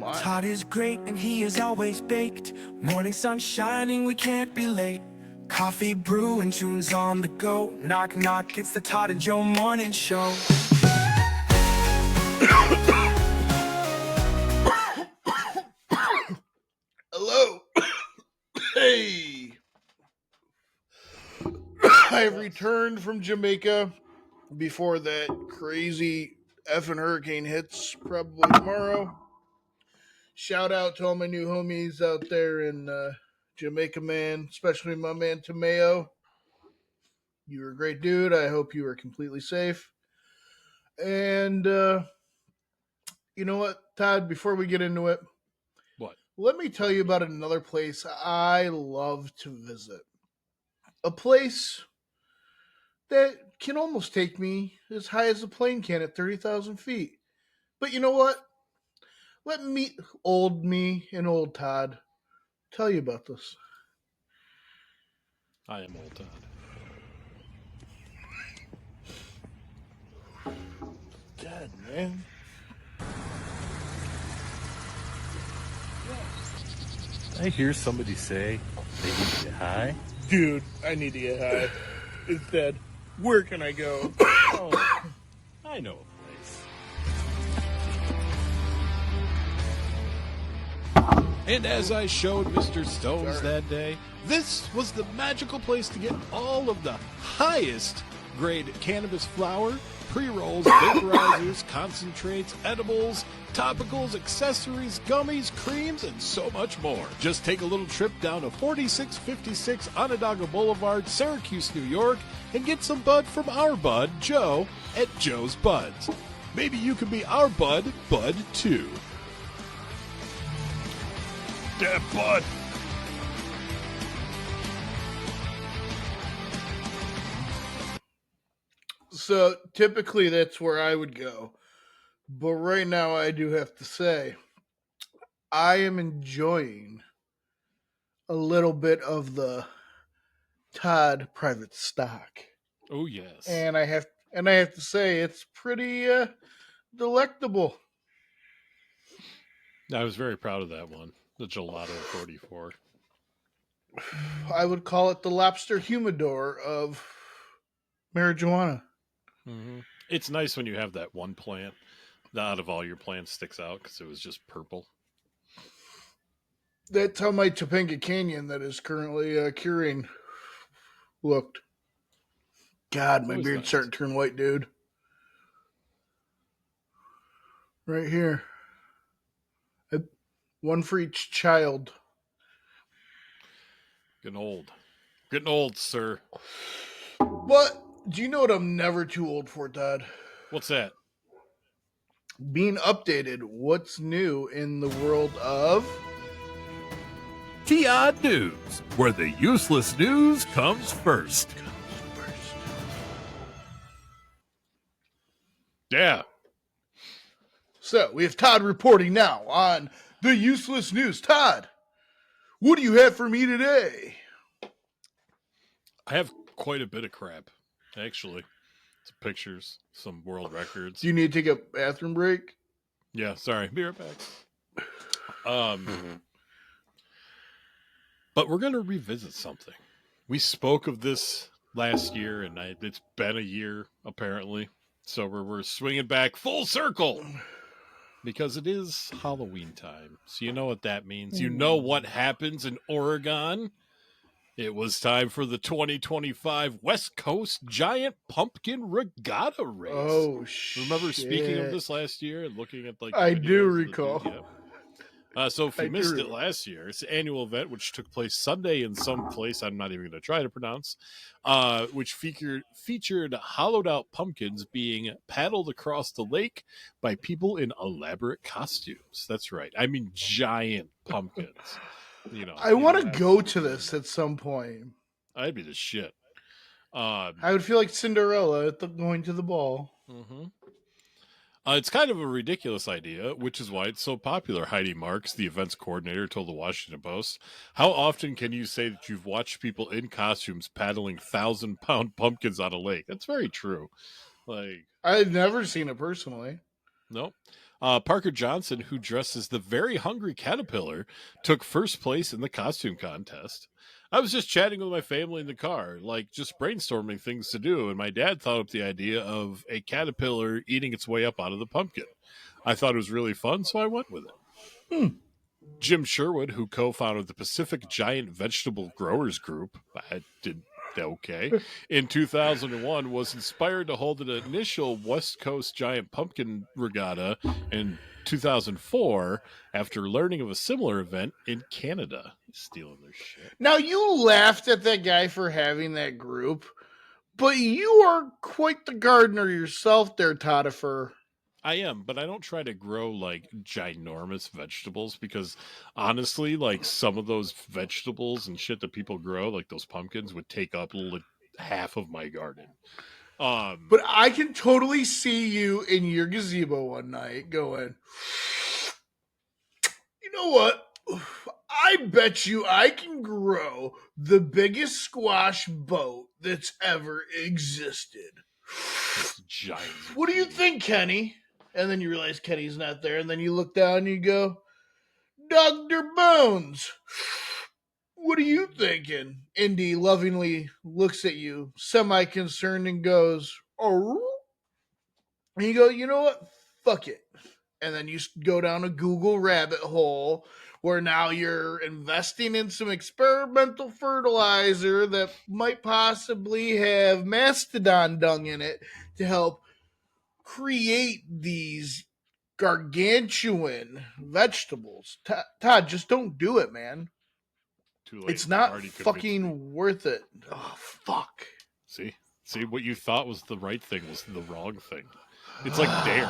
Why? Todd is great and he is always baked. Morning sun shining, we can't be late. Coffee brewing, tunes on the go. Knock, knock, it's the Todd Joe Morning Show. Hello. Hey. I've returned from Jamaica before that crazy effing hurricane hits probably tomorrow. Shout out to all my new homies out there in Jamaica, man, especially my man Tomeo. You were a great dude. I hope you were completely safe. And you know what, Todd, before we get into it, What? let me tell you about another place I love to visit. A place that can almost take me as high as a plane can at 30,000 feet. But you know what? Let me, old me and old Todd, tell you about this. I am old Todd. God, man. I hear somebody say they need to get high. Dude, I need to get high. Instead, where can I go? Oh, I know a place. And as I showed Mr. Stones that day, this was the magical place to get all of the highest grade cannabis flower, pre-rolls, vaporizers, concentrates, edibles, topicals, accessories, gummies, creams, and so much more. Just take a little trip down to 4656 Onondaga Boulevard, Syracuse, New York, and get some bud from our bud, Joe, at Joe's Buds. Maybe you can be our bud too. Yeah, bud. So typically that's where I would go. But right now I do have to say, I am enjoying a little bit of the Todd private stock. Oh, yes. And I have to say it's pretty delectable. I was very proud of that one, the Gelato 44. I would call it the lobster humidor of marijuana. Mm-hmm. It's nice when you have that one plant that out of all your plants sticks out because it was just purple. That's how my Topanga Canyon that is currently curing looked. God, my beard's starting to turn white, dude. Right here. One for each child. Getting old. Getting old, sir. But do you know what I'm never too old for, Todd? What's that? Being updated. What's new in the world of T-Odd News, where the useless news comes first. Yeah. So we have Todd reporting now on the useless news. Todd, what do you have for me today? I have quite a bit of crap, actually. Some pictures, some world records. Do you need to take a bathroom break? Yeah, sorry. Be right back. But we're going to revisit something. We spoke of this last year, and it's been a year, apparently. So we're swinging back full circle because it is Halloween time. So you know what that means. You know what happens in Oregon. It was time for the 2025 West Coast Giant Pumpkin Regatta Race. Oh, shit. Remember speaking of this last year and looking at like I do recall. So if you missed it last year, it's an annual event which took place Sunday in some place I'm not even going to try to pronounce, which featured hollowed out pumpkins being paddled across the lake by people in elaborate costumes. That's right. I mean giant pumpkins. You know, I want to go to this at some point. I'd be the shit. I would feel like Cinderella at going to the ball. Mm-hmm. It's kind of a ridiculous idea, which is why it's so popular. Heidi Marks, the events coordinator, told the Washington Post, "How often can you say that you've watched people in costumes paddling 1,000-pound pumpkins on a lake?" That's very true. Like, I've never seen it personally. Nope. Parker Johnson, who dressed as the very hungry caterpillar, took first place in the costume contest. I was just chatting with my family in the car, like just brainstorming things to do, and my dad thought up the idea of a caterpillar eating its way up out of the pumpkin. I thought it was really fun, so I went with it. Jim Sherwood, who co-founded the Pacific Giant Vegetable Growers Group, I did okay, in 2001, was inspired to hold an initial West Coast Giant Pumpkin Regatta in 2004 after learning of a similar event in Canada. Stealing their shit. Now, you laughed at that guy for having that group, but you are quite the gardener yourself there, Todifer. I am, but I don't try to grow like ginormous vegetables because honestly, like some of those vegetables and shit that people grow, like those pumpkins, would take up half of my garden. But I can totally see you in your gazebo one night going, you know what? I bet you I can grow the biggest squash boat that's ever existed. It's giant. What do you think, Kenny? And then you realize Kenny's not there, and then you look down and you go, Dr. Bones, what are you thinking? Indy lovingly looks at you, semi-concerned, and goes, oh. And you go, you know what? Fuck it. And then you go down a Google rabbit hole where now you're investing in some experimental fertilizer that might possibly have mastodon dung in it to help create these gargantuan vegetables. Todd, just don't do it, man. Too late. It's not fucking worth it. Oh, fuck. See, what you thought was the right thing was the wrong thing. It's like Dare.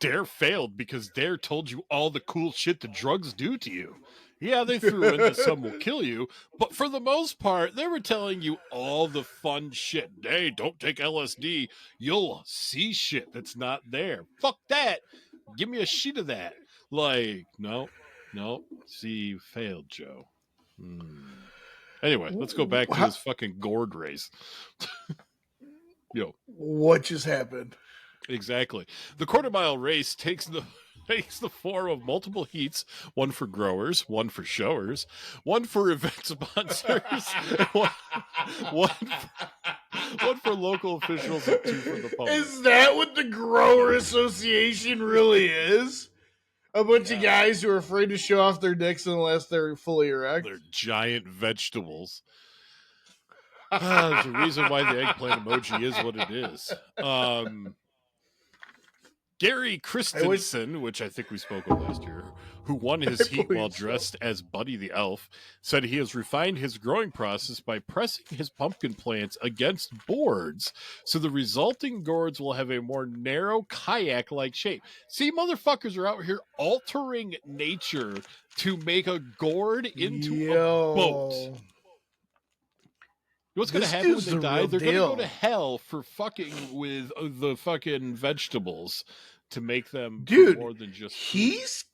Dare failed because Dare told you all the cool shit the drugs do to you. Yeah, they threw in that some will kill you, but for the most part, they were telling you all the fun shit. Hey, don't take LSD. You'll see shit that's not there. Fuck that. Give me a sheet of that. Like, no. See, you failed, Joe. Anyway, let's go back to this fucking gourd race. Yo. What just happened? Exactly. The quarter-mile race takes the form of multiple heats, one for growers, one for showers, one for event sponsors, one for local officials, and two for the public. Is that what the Grower Association really is? A bunch of guys who are afraid to show off their dicks unless they're fully erect? They're giant vegetables. There's a reason why the eggplant emoji is what it is. Gary Christensen, which I think we spoke of last year, who won his heat while dressed as Buddy the Elf, said he has refined his growing process by pressing his pumpkin plants against boards, so the resulting gourds will have a more narrow kayak-like shape. See, motherfuckers are out here altering nature to make a gourd into a boat. What's going to happen when they die? They're going to go to hell for fucking with the fucking vegetables to make them more than just food. He's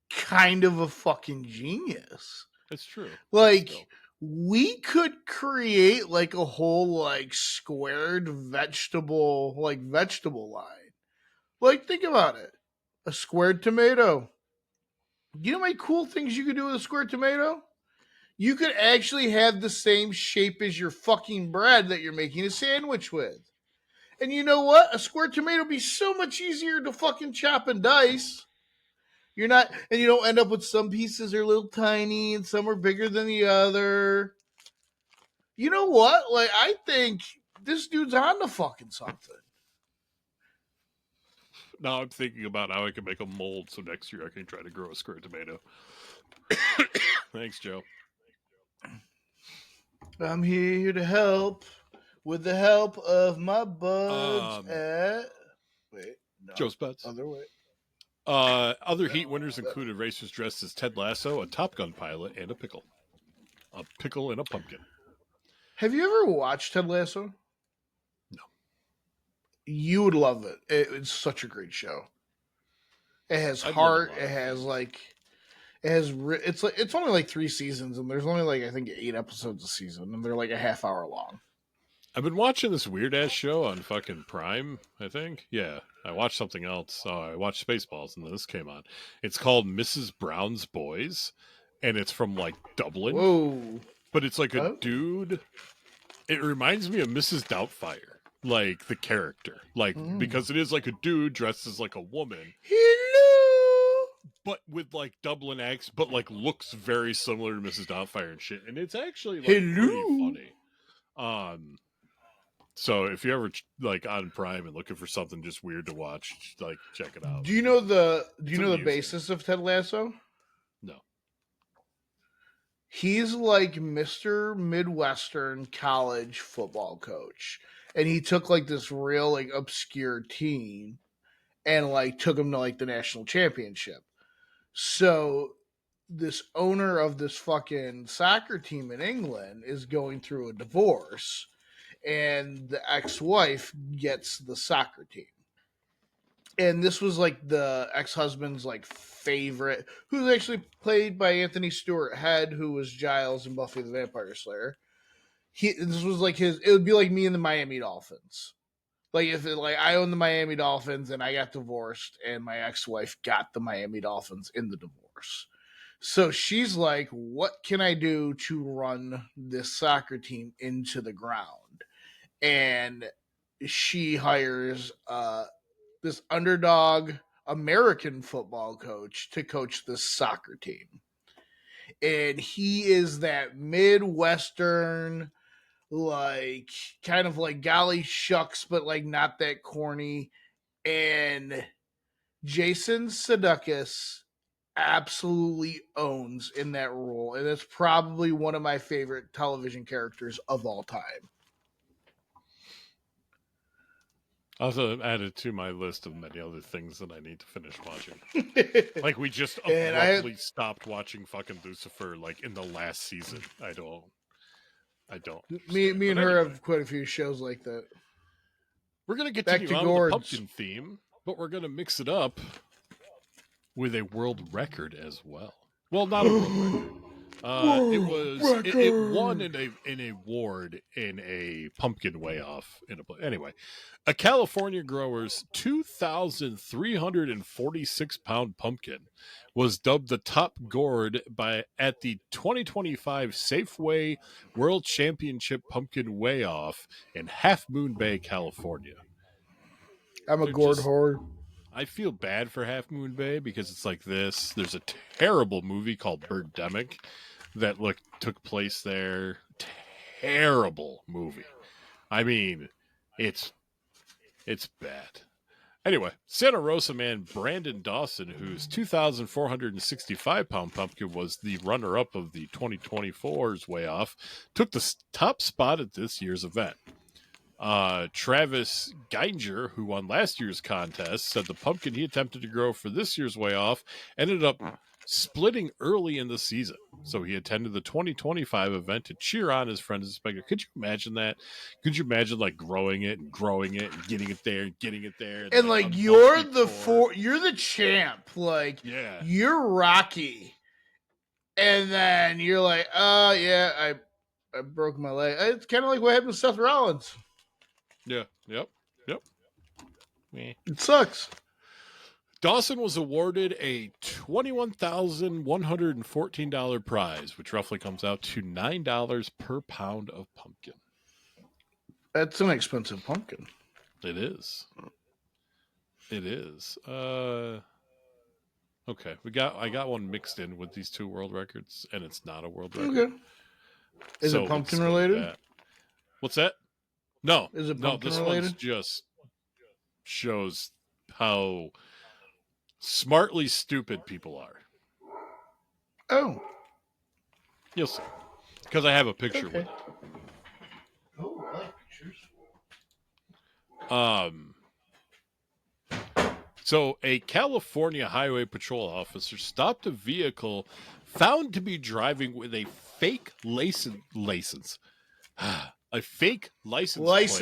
kind of a fucking genius. That's true. Like, we could create like a whole like squared vegetable line. Like, think about it. A squared tomato. You know how many cool things you could do with a squared tomato? You could actually have the same shape as your fucking bread that you're making a sandwich with. And you know what? A square tomato would be so much easier to fucking chop and dice. You don't end up with some pieces are a little tiny and some are bigger than the other. You know what? Like, I think this dude's on to fucking something. Now I'm thinking about how I can make a mold so next year I can try to grow a square tomato. Thanks, Joe. I'm here to help with the help of my buds Joe's Buds. Other way. Other heat winners included racers dressed as Ted Lasso, a Top Gun pilot, and a pickle. A pickle and a pumpkin. Have you ever watched Ted Lasso? No. You would love it. It's such a great show. It has heart. It has like... It's only like 3 seasons, and there's only like I think 8 episodes a season, and they're like a half hour long. I've been watching this weird ass show on fucking Prime, I think. Yeah. I watched something else. I watched Spaceballs and then this came on. It's called Mrs. Brown's Boys and it's from like Dublin. Whoa. But it's like a Oh. dude. It reminds me of Mrs. Doubtfire. Like the character. Like because it is like a dude dressed as like a woman. Hello. But with like Dublin accents, but like looks very similar to Mrs. Doubtfire and shit. And it's actually like Hello. pretty funny. So if you're ever like on Prime and looking for something just weird to watch, like check it out. Do you know the amusing. basis of Ted Lasso? No. He's like Mr. Midwestern college football coach. And he took like this real like obscure team and like took him to like the national championship. So this owner of this fucking soccer team in England is going through a divorce and the ex-wife gets the soccer team. And this was like the ex-husband's like favorite, who's actually played by Anthony Stewart Head, who was Giles in Buffy the Vampire Slayer. This was like his. It would be like me and the Miami Dolphins. Like if I own the Miami Dolphins and I got divorced and my ex-wife got the Miami Dolphins in the divorce. So she's like, what can I do to run this soccer team into the ground? And she hires this underdog American football coach to coach this soccer team. And he is that Midwestern, like, kind of like golly shucks, but like not that corny. And Jason Sudeikis absolutely owns in that role. And it's probably one of my favorite television characters of all time. Also added to my list of many other things that I need to finish watching. Like we just abruptly stopped watching fucking Lucifer like in the last season. I don't. Me and her have quite a few shows like that. We're gonna continue on with the pumpkin theme, but we're gonna mix it up with a world record as well. Well, not a world record. It won an award in a pumpkin weigh-off. Anyway, a California grower's 2,346-pound pumpkin was dubbed the top gourd at the 2025 Safeway World Championship Pumpkin Weigh-Off in Half Moon Bay, California. I'm a gourd whore. I feel bad for Half Moon Bay because it's like this. There's a terrible movie called Birdemic that took place there. Terrible movie. I mean, it's bad. Anyway, Santa Rosa man Brandon Dawson, whose 2,465-pound pumpkin was the runner-up of the 2024's weigh-off, took the top spot at this year's event. Travis Geinger, who won last year's contest, said the pumpkin he attempted to grow for this year's weigh-off ended up splitting early in the season. So he attended the 2025 event to cheer on his friends and spectators. Could you imagine that? Could you imagine like growing it and getting it there and getting it there? And like you're the champ. Like yeah, you're Rocky. And then you're like, I broke my leg. It's kind of like what happened to Seth Rollins. Yeah. Yep. It sucks. Dawson was awarded a $21,114 prize, which roughly comes out to $9 per pound of pumpkin. That's an expensive pumpkin. It is. Okay, I got one mixed in with these two world records, and it's not a world record. Okay. Is it pumpkin related? What's that? No. Is it pumpkin this related? One just shows how smartly stupid people are. Oh. You'll see. Because I have a picture with it. Oh, I like pictures. So a California Highway Patrol officer stopped a vehicle found to be driving with a fake license. A fake license plate.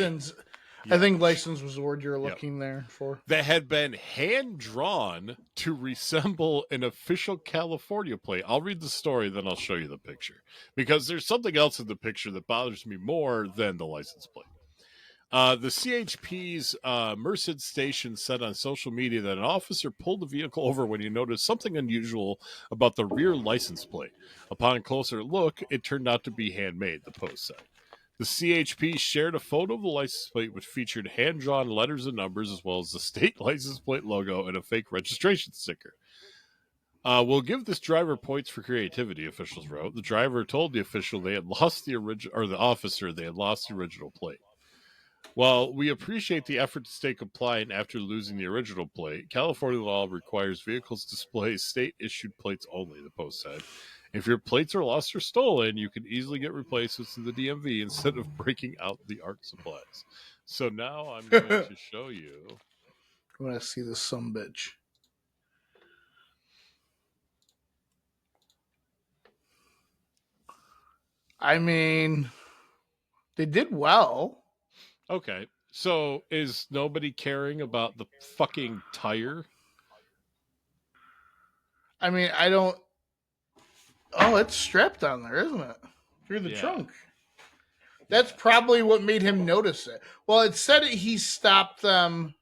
Yes. I think license was the word you were looking there for. That had been hand-drawn to resemble an official California plate. I'll read the story, then I'll show you the picture. Because there's something else in the picture that bothers me more than the license plate. The CHP's Merced station said on social media that an officer pulled the vehicle over when he noticed something unusual about the rear license plate. Upon closer look, it turned out to be handmade, the post said. The CHP shared a photo of the license plate which featured hand-drawn letters and numbers as well as the state license plate logo and a fake registration sticker. We'll give this driver points for creativity, officials wrote. The driver told the official they had lost the original, or the officer they had lost the original plate. While we appreciate the effort to stay compliant after losing the original plate, California law requires vehicles display state-issued plates only, the post said. If your plates are lost or stolen, you can easily get replacements in the DMV instead of breaking out the art supplies. So now I'm going to show you. I want to see this sumbitch. I mean, they did well. Okay, so is nobody caring about the fucking tire? I mean, I don't. Oh, it's strapped on there, isn't it? Through the Yeah. trunk. That's probably what made him notice it. Well, it said he stopped them.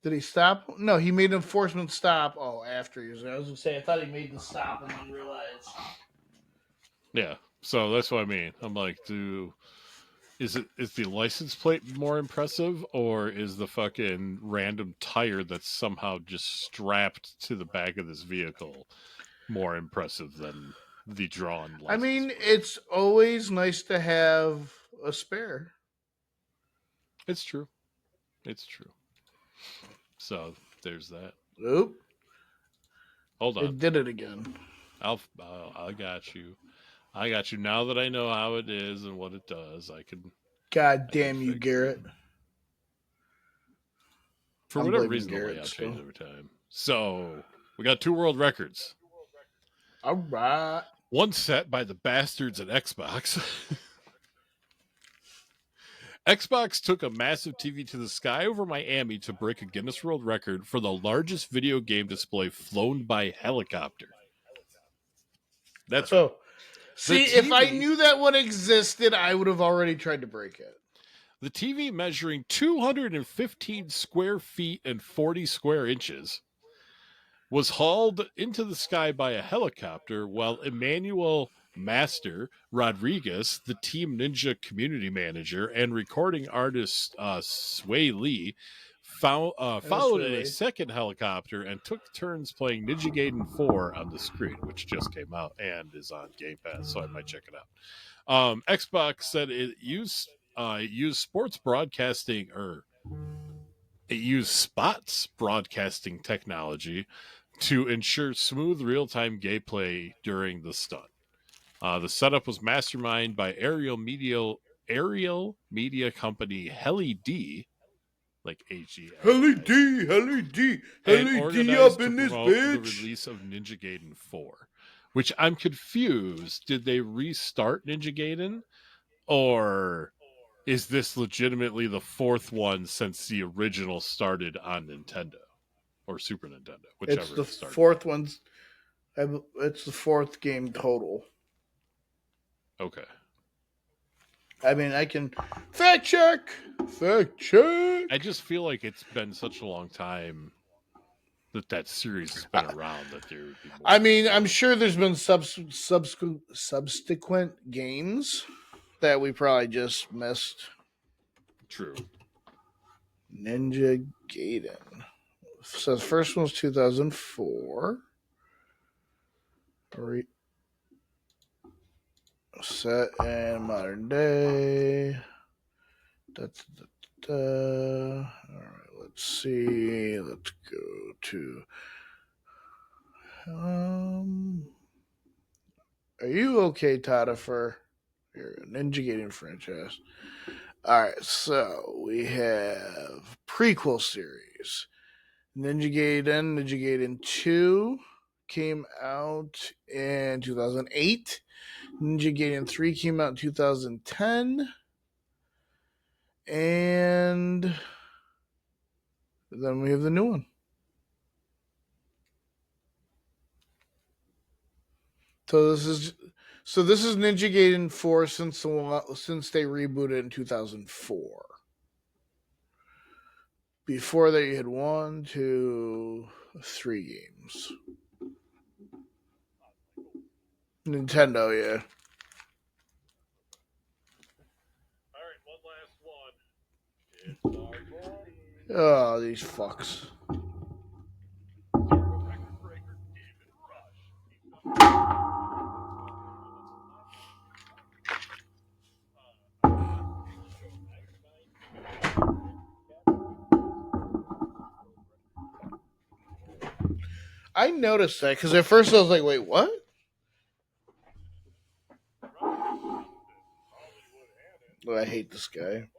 Did he stop? No, he made an enforcement stop. Oh, after he was there. I was going to say, I thought he made the stop and then realized. Yeah, so that's what I mean. I'm like, is the license plate more impressive, or is the fucking random tire that's somehow just strapped to the back of this vehicle more impressive than the drawn license I mean, plate? it's always nice to have a spare. It's true. It's true. So there's that. Oop. Hold on. It did it again. I got you. I got you. Now that I know how it is and what it does, I can. God damn you, fix Garrett. it. For I'm whatever blaming reason, the Garrett layout still. changes every time. So we got 2 world records. All right. One set by the bastards at Xbox. Xbox took a massive TV to the sky over Miami to break a Guinness World Record for the largest video game display flown by helicopter. That's right. See, if I knew that one existed, I would have already tried to break it. The TV, measuring 215 square feet and 40 square inches, was hauled into the sky by a helicopter while Emmanuel Master Rodriguez, the Team Ninja community manager and recording artist Sway Lee, followed in a second helicopter and took turns playing Ninja Gaiden 4 on the screen, which just came out and is on Game Pass, so I might check it out. Xbox said it used sports broadcasting, or it used spots broadcasting technology to ensure smooth real-time gameplay during the stunt. The setup was masterminded by aerial media company Heli D, like HE, Heli D and organized up in to this promote the bitch. release of Ninja Gaiden 4. Which I'm confused. Did they restart Ninja Gaiden, or is this legitimately the 4th one since the original started on Nintendo or Super Nintendo? Whichever It's the started. 4th one. It's the 4th game total. Okay. I mean, I can fact check. I just feel like it's been such a long time that series has been around that there would be more. I mean, I'm sure there's been subsequent games that we probably just missed. True. Ninja Gaiden. So the first one was 2004. Set in modern day. All right, let's see. Let's go to. Are you okay, Tata, for your Ninja Gaiden franchise? All right, so we have prequel series. Ninja Gaiden 2 came out in 2008. Ninja Gaiden 3 came out in 2010. And then we have the new one. So this is Ninja Gaiden 4 since they rebooted in 2004. Before that, you had 1, 2, 3 games. Nintendo, yeah. All right, one last one. Oh, these fucks. I noticed that because at first I was like, wait, what? Oh, I hate this guy.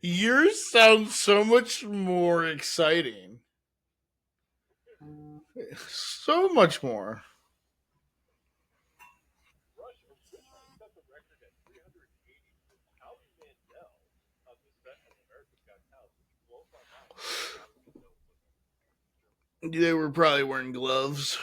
Yours sounds so much more exciting. So much more. They were probably wearing gloves.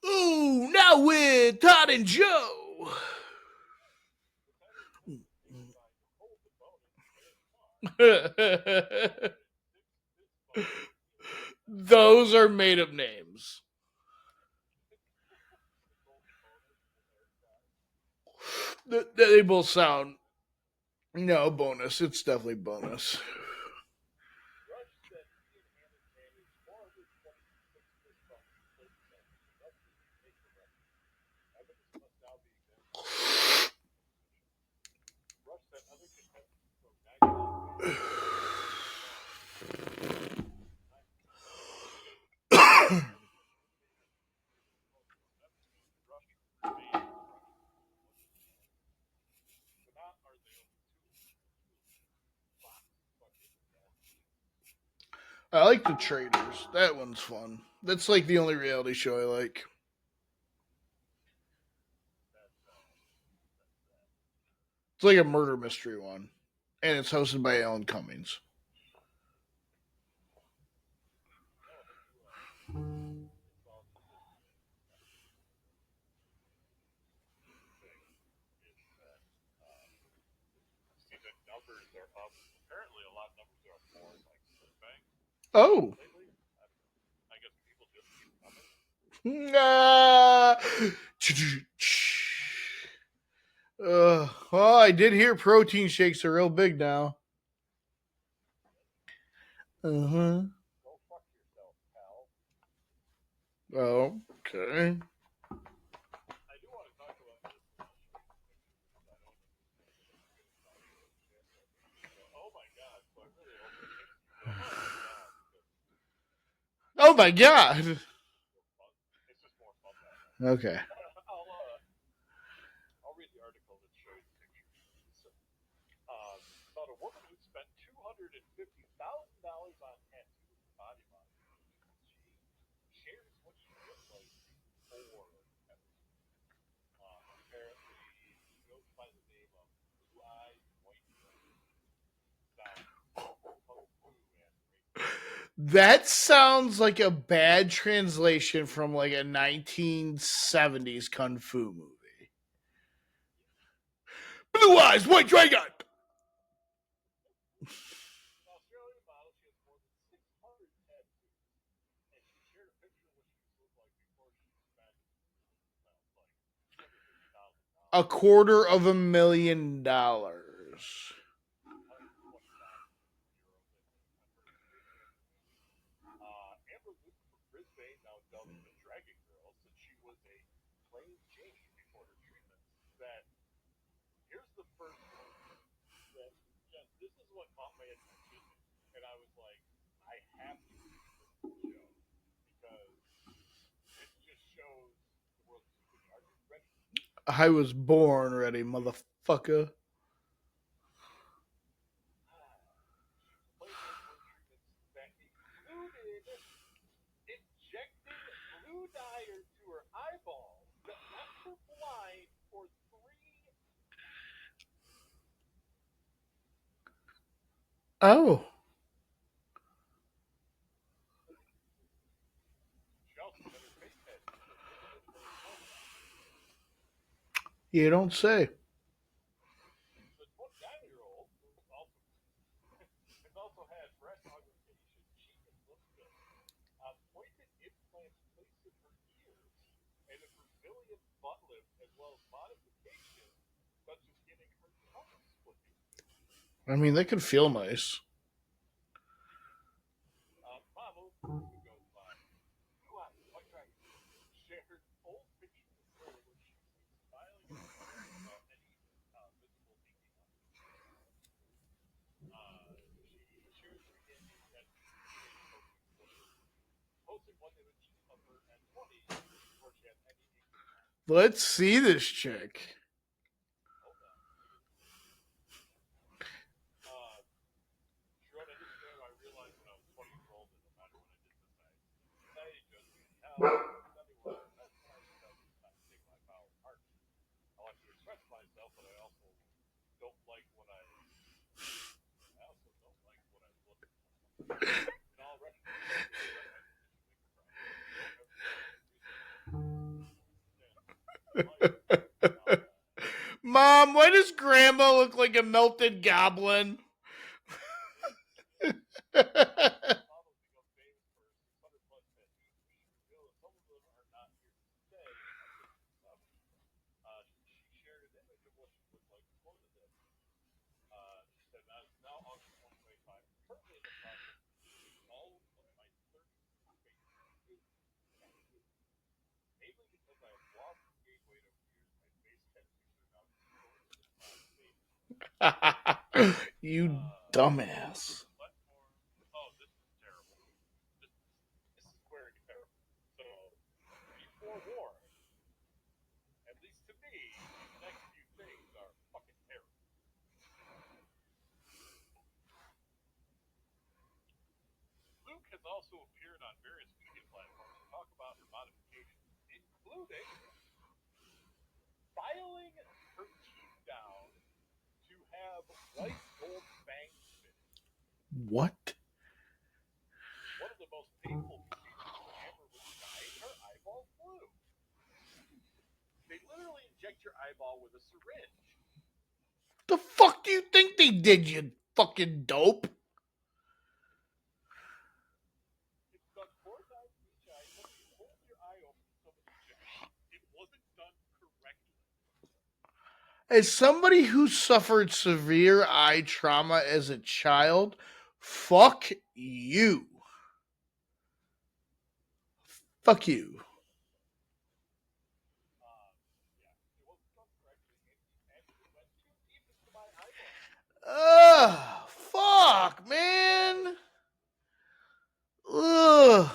Ooh, now with Todd and Joe. Those are made up names. They both sound. No, bonus. It's definitely bonus. I like the Traders. That one's fun. That's like the only reality show I like. It's like a murder mystery one. And it's hosted by Alan Cummings. Oh. Nah. Well, I did hear protein shakes are real big now. Uh-huh. Oh, okay. Oh my god. Okay. That sounds like a bad translation from like a 1970s kung fu movie. Blue eyes, white dragon. $250,000. I was born ready, motherfucker. Oh. You don't say. I mean, they can feel nice. Let's see this chick. Mom, why does Grandma look like a melted goblin? You dumbass. What? The fuck do you think they did, you fucking dope? As somebody who suffered severe eye trauma as a child, fuck you. Fuck you. Ugh, fuck, man. Ugh.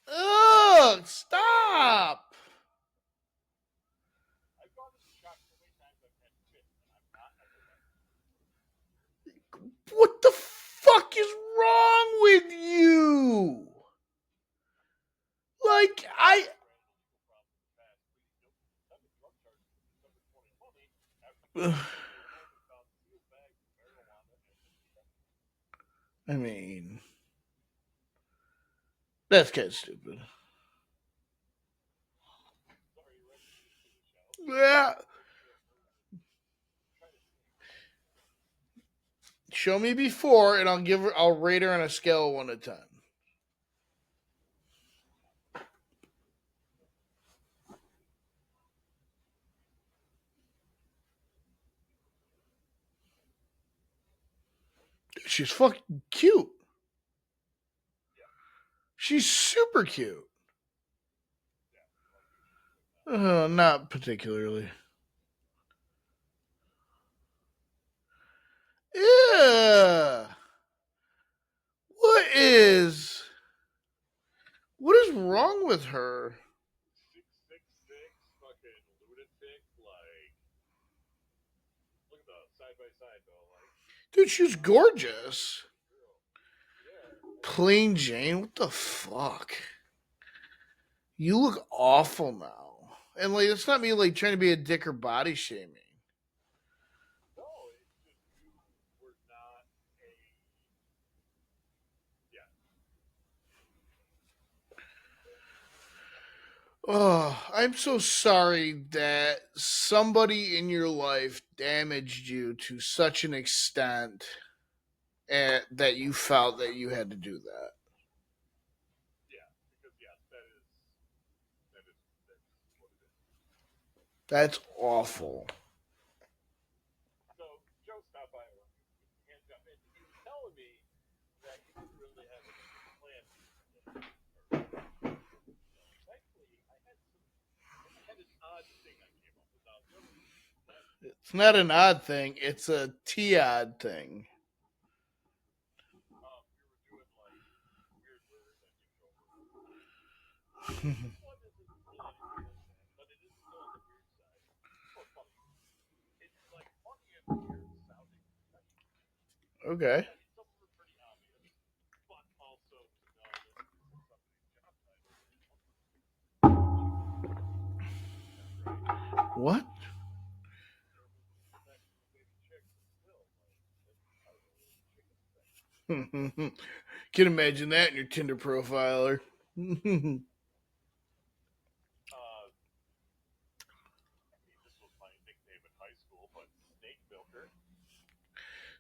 Ugh, stop. What the fuck is wrong with you? Like, I mean, that's kind of stupid. Yeah. Show me before, and I'll rate her on a scale of 1 to 10. She's fucking cute. She's super cute. Not particularly. Yeah. What is wrong with her? Dude, she's gorgeous. Plain Jane, what the fuck? You look awful now. And like it's not me like trying to be a dick or body shaming. No, it's just you were not a. Yeah. Oh, I'm so sorry that somebody in your life damaged you to such an extent that you felt that you had to do that. Yeah, because yes, that is what it is. That's awful. So Joe stopped by with a hand job, and he was telling me that he didn't really have anything planned for today. Thankfully, I had an odd thing I came up with. Now the other It's not an odd thing, it's a T-odd thing. we were doing like weird words on your shoulder. This one isn't really anything like that, but it is still on the weird side. Or funny. It's like funny and weird sounding professional. Okay. I mean, some of them are pretty obvious, but also to know that this is somebody's job title. Right? What? Professional baby chick, but still, like, that's the title of the chicken section. Can imagine that in your Tinder profiler. I mean, this was my nickname in high school, but snake milker.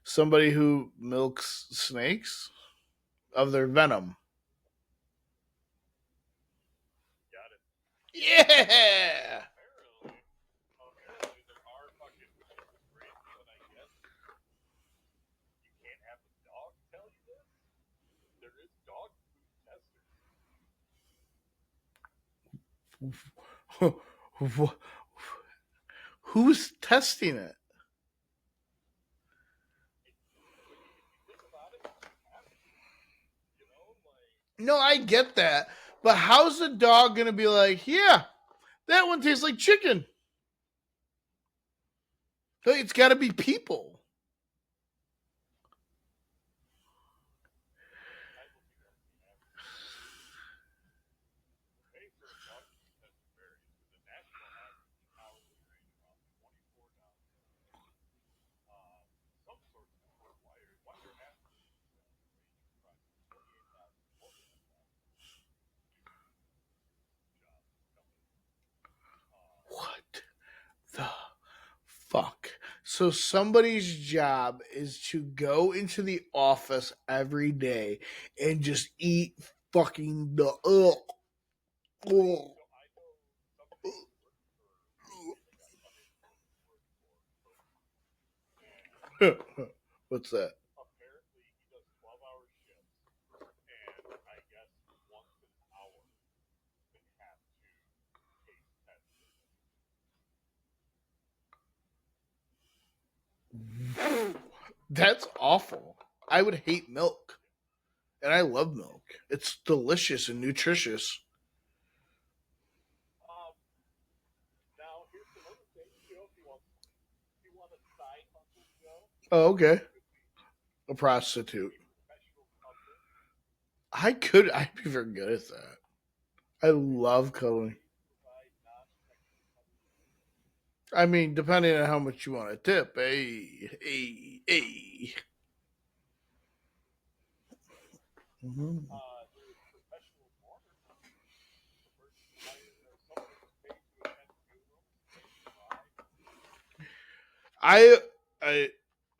Somebody who milks snakes of their venom. Got it. Yeah. Apparently there are fucking chicken brands, but I guess you can't have the dog tell you this. There is dog food testers. Who's testing it? When if you think about it, you have to. You know, like No, I get that. But how's the dog going to be like, yeah, that one tastes like chicken? It's got to be people. I will be on the average. Paying for a dog food tester varies, with the national average hourly rate around $24. Some sources report wider averages range from approximately $28,000 to $48,000 jobs. What the fuck? So somebody's job is to go into the office every day and just eat fucking the ugh. I know somebody who worked for recently got unemployment work for What's that? apparently he does 12-hour shifts, and I guess once an hour they have to taste test it. That's awful. I would hate milk. And I love milk. It's delicious and nutritious. Now here's another thing, Joe. If you want a side hustle, Joe, Oh, okay. could be A prostitute. professional cuddler. I'd be very good at that. I love cuddling. Provide non-sexual cuddling. I mean, depending on how much you want to tip. Hey. Mm-hmm. There's professional mourner. The person hired or someone who's paid to attend funerals, say goodbye. I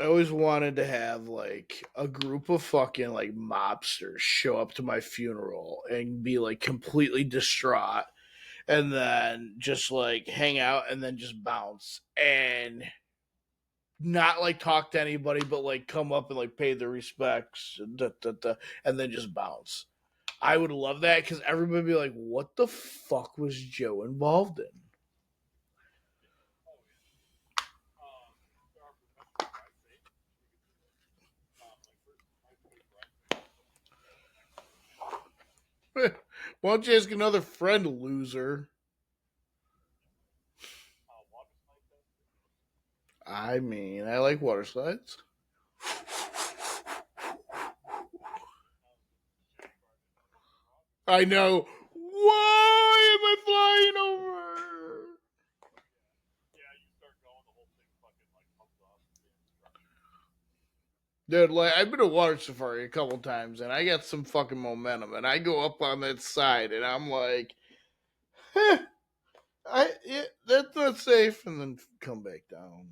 always wanted to have like a group of fucking like mobsters show up to my funeral and be like completely distraught and then just like hang out and then just bounce and not like talk to anybody but like come up and like pay their respects and then just bounce. I would love that because everybody would be like, what the fuck was Joe involved in? Oh yeah. There are professional bridesmaids. You could do it. My first high school bridesmaid was Why don't you ask another friend, loser? water slide tester. I mean, I like water slides. I know. Why Dude, like, I've been to water safari a couple times, and I got some fucking momentum, and I go up on that side, and I'm like, that's not safe, and then come back down.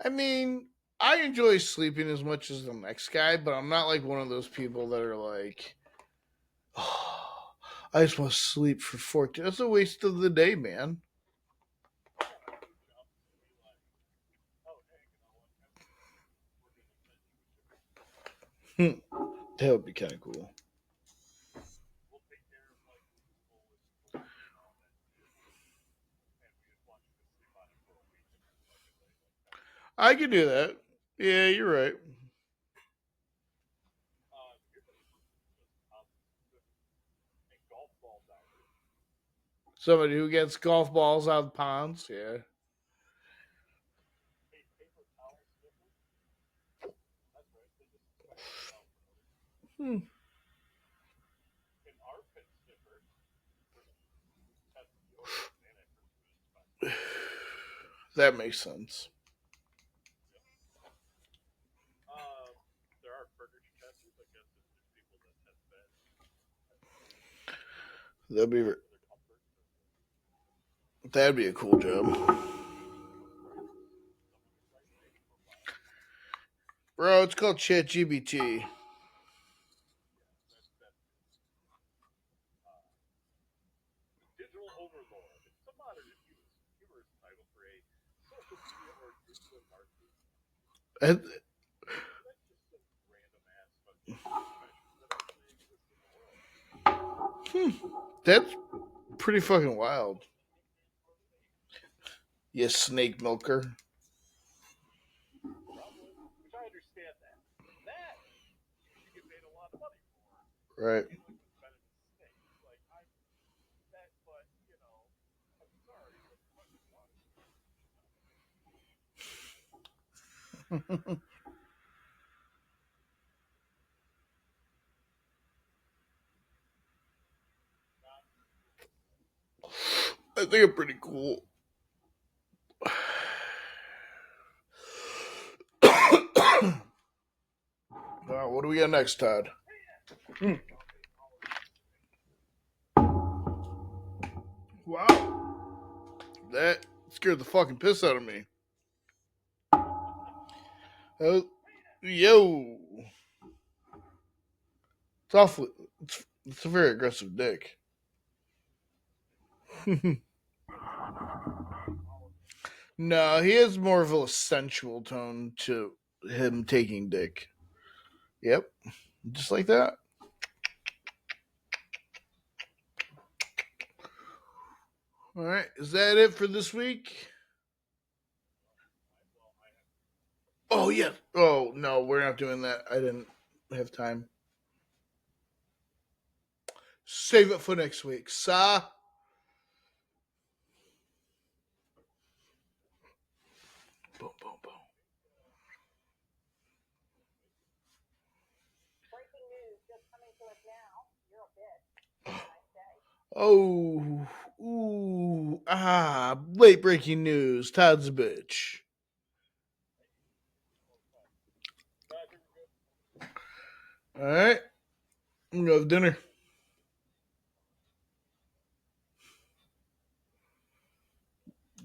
I mean, I enjoy sleeping as much as the next guy, but I'm not like one of those people that are like, oh, I just want to sleep for 14. That's a waste of the day, man. That would be kind of cool. I could do that. Yeah, you're right. Somebody who gets golf balls out of ponds, yeah. Hmm. That makes sense. That'd be that'd be a cool job, bro. It's called ChatGPT. And- That's pretty fucking wild. You snake milker. Right. I think I'm pretty cool. What do we got next, Todd? Wow. That scared the fucking piss out of me. Yo. It's awfully. It's a very aggressive dick. No, he has more of a sensual tone to him taking dick. Yep. Just like that. All right. Is that it for this week? Oh, yeah. Oh, no, we're not doing that. I didn't have time. Save it for next week. Sa. Boom, boom, boom. Oh, ooh, late breaking news. Todd's a bitch. All right. I'm going to have dinner.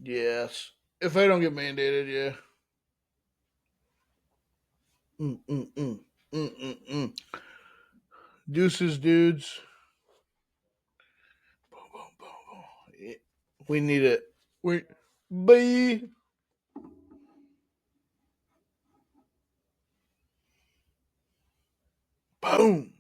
Yes. If I don't get mandated, yeah. Mm. Deuces, dudes. Boom, boom, boom, boom. Yeah. We need it. Bye. Boom.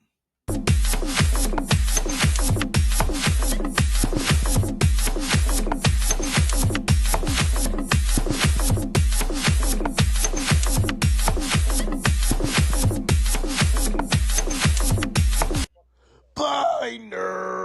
Bye, nerd.